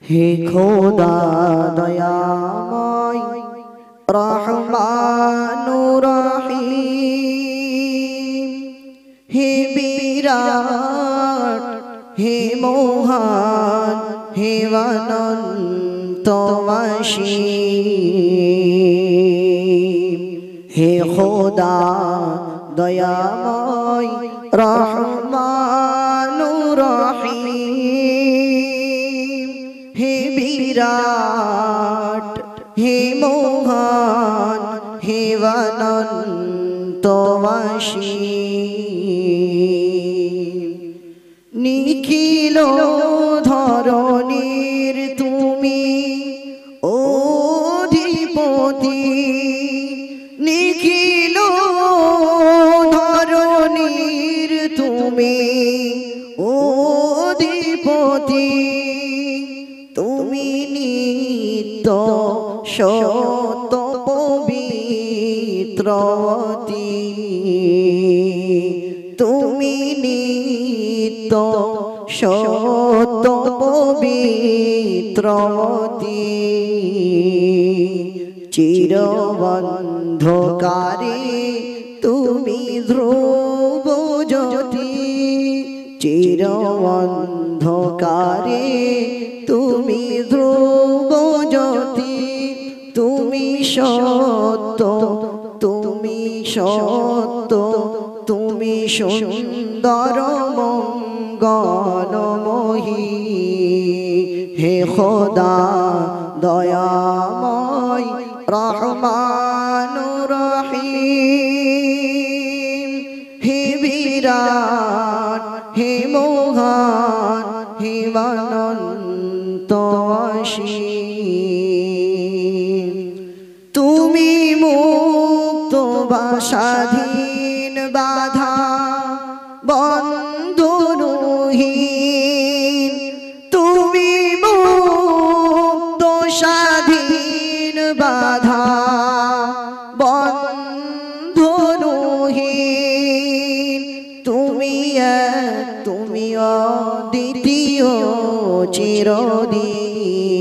হে খোদা দয়াময় রহমানুর রহিম, হে বিরাট, হে মহান, হে অনন্ত অসীম। হে খোদা দয়াময় রহমানুর রহিম, হে বিরাট, হে মহান, হে অনন্ত অসীম। নিখিল ধরণীর তুমি অধিপতি, নিখিল ধরণীর তুমি অধিপতি। তুমি নিত্য সত পবিত্রবতী, তুমি নিত্য সত পবিত্রবতী। চিরবন্ধকারে তুমি ধ্রুব জ্যোতি, চিরবন্ধকারে তুমি ধ্রুব জ্যোতি। তুমি সত্য, তুমি সত্য, তুমি সুন্দর মঙ্গলময়ী। হে খোদা দয়াময় রহমানুর রহিম, হে বিরাট, হে মহান, হে অনন্ত অসীম। তুমি মুক্ত বা স্বাধীন, বাধা বন্ধনহীন। তুমি মুক্ত স্বাধীন, বাধা বন্ধনহীন। তুমি এক, তুমি অদ্বিতীয় চিরদিন।